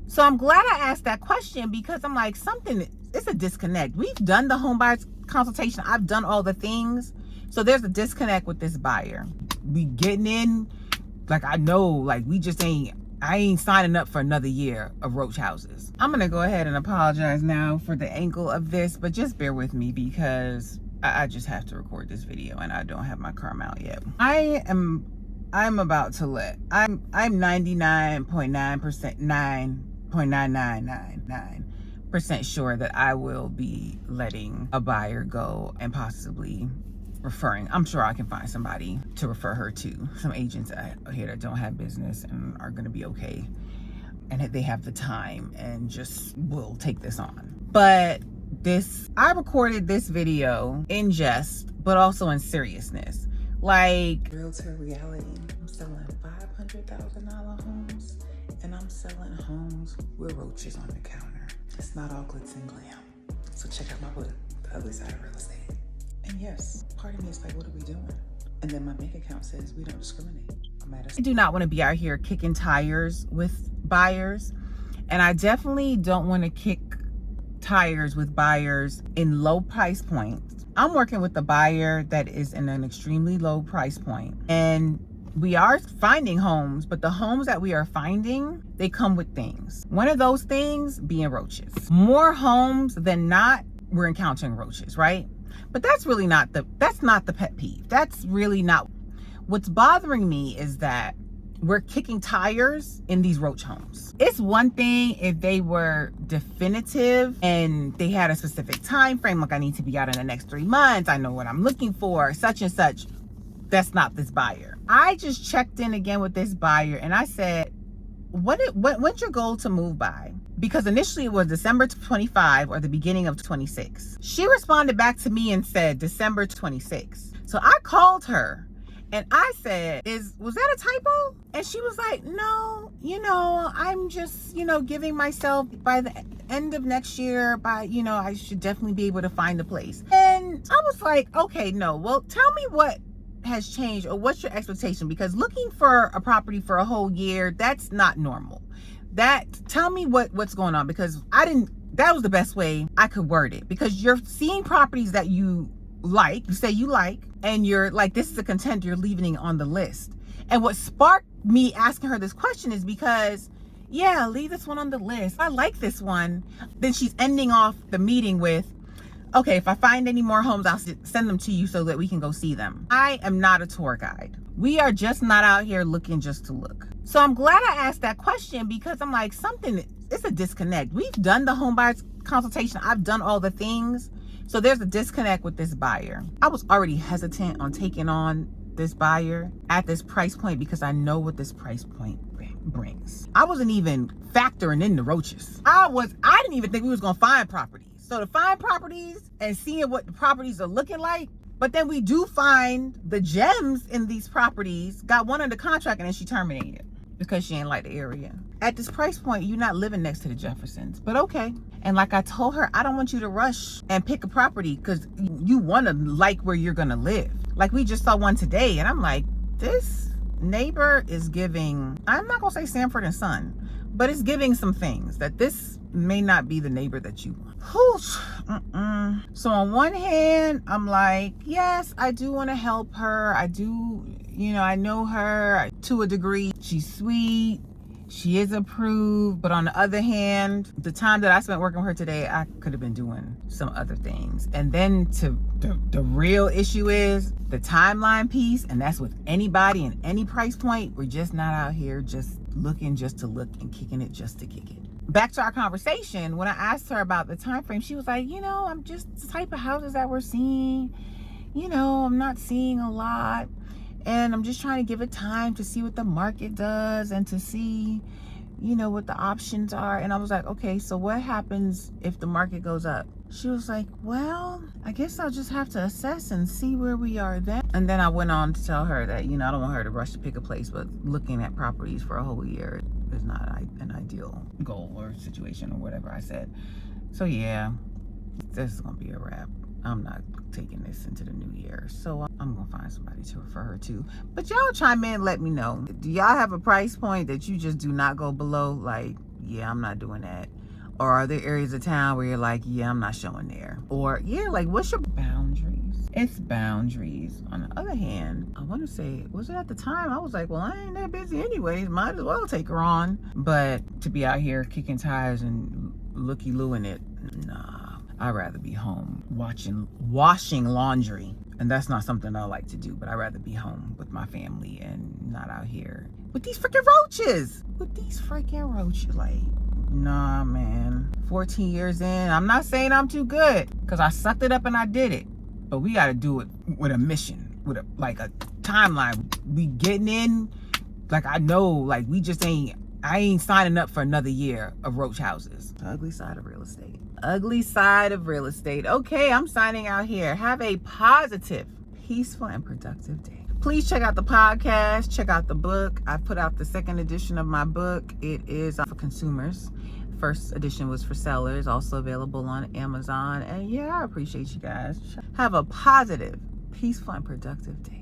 So I'm glad I asked that question, because I'm like, it's a disconnect. We've done the home buyers consultation. I've done all the things. So there's a disconnect with this buyer. We getting in, like, I know, like, I ain't signing up for another year of roach houses. I'm gonna go ahead and apologize now for the angle of this, but just bear with me, because I just have to record this video and I don't have my car mount yet. I'm about to I'm 99.9%, 9.9999% sure that I will be letting a buyer go and possibly referring. I'm sure I can find somebody to refer her to, some agents here that don't have business and are going to be okay, and that they have the time and just will take this on. But I recorded this video in jest, but also in seriousness. Like, Realtor Reality, I'm selling $500,000 homes, and I'm selling homes with roaches on the counter. It's not all glitz and glam. So check out my book, The Ugly Side of Real Estate. And yes, part of me is like, what are we doing? And then my bank account says we don't discriminate. I do not want to be out here kicking tires with buyers. And I definitely don't want to kick tires with buyers in low price points. I'm working with a buyer that is in an extremely low price point. And we are finding homes, but the homes that we are finding, they come with things. One of those things being roaches. More homes than not, we're encountering roaches, right? But that's really not that's not the pet peeve. That's really not. What's bothering me is that we're kicking tires in these roach homes. It's one thing if they were definitive and they had a specific time frame, like, I need to be out in the next 3 months, I know what I'm looking for, such and such. That's not this buyer. I just checked in again with this buyer and I said, what's your goal to move by? Because initially it was December 25 or the beginning of 26. She responded back to me and said December 26. So I called her and I said, was that a typo? And she was like, no, I'm just, giving myself by the end of next year, I should definitely be able to find a place. And I was like, okay, no, well, tell me what has changed, or what's your expectation? Because looking for a property for a whole year, that's not normal. Tell me what's going on, because that was the best way I could word it, because you're seeing properties that you say you like, and you're like, this is a contender you're leaving on the list. And what sparked me asking her this question is because, yeah, leave this one on the list, I like this one. Then she's ending off the meeting with, okay, if I find any more homes, I'll send them to you so that we can go see them. I am not a tour guide. We are just not out here looking just to look. So I'm glad I asked that question, because I'm like, it's a disconnect. We've done the home buyers consultation. I've done all the things. So there's a disconnect with this buyer. I was already hesitant on taking on this buyer at this price point because I know what this price point brings. I wasn't even factoring in the roaches. I didn't even think we was gonna find properties. So to find properties and seeing what the properties are looking like, but then we do find the gems in these properties. Got one under contract and then she terminated because she ain't like the area. At this price point, you're not living next to the Jeffersons, but okay. And like I told her, I don't want you to rush and pick a property because you want to like where you're gonna live. Like, we just saw one today and I'm like, this neighbor is giving, I'm not gonna say Sanford and Son, but it's giving some things that this may not be the neighbor that you want. So on one hand, I'm like, yes, I do want to help her. I do, I know her to a degree. She's sweet. She is approved. But on the other hand, the time that I spent working with her today, I could have been doing some other things. And then the real issue is the timeline piece. And that's with anybody in any price point. We're just not out here just looking just to look and kicking it just to kick it. Back to our conversation, when I asked her about the time frame, she was like, I'm just the type of houses that we're seeing, I'm not seeing a lot, and I'm just trying to give it time to see what the market does and to see, what the options are. And I was like, okay, so what happens if the market goes up? She was like, well, I guess I'll just have to assess and see where we are then. And then I went on to tell her that, I don't want her to rush to pick a place, but looking at properties for a whole year is not an ideal goal or situation or whatever I said. So yeah, this is gonna be a wrap. I'm not taking this into the new year. So I'm gonna find somebody to refer her to. But y'all chime in, let me know. Do y'all have a price point that you just do not go below? Like, yeah, I'm not doing that? Or are there areas of town where you're like, yeah, I'm not showing there? Or yeah, like what's your boundaries? It's boundaries. On the other hand, I want to say, was it at the time? I was like, well, I ain't that busy anyways. Might as well take her on. But to be out here kicking tires and looky-looing it, nah. I'd rather be home washing laundry. And that's not something I like to do, but I'd rather be home with my family and not out here with these freaking roaches. Like, nah, man. 14 years in, I'm not saying I'm too good, because I sucked it up and I did it. But we got to do it with a mission, with a timeline. We getting in, like, I know, like, I ain't signing up for another year of roach houses. The ugly side of real estate. Ugly side of real estate. Okay, I'm signing out here. Have a positive, peaceful, and productive day. Please check out the podcast. Check out the book. I put out the second edition of my book. It is for consumers. First edition was for sellers. Also available on Amazon. And yeah, I appreciate you guys. Have a positive, peaceful, and productive day.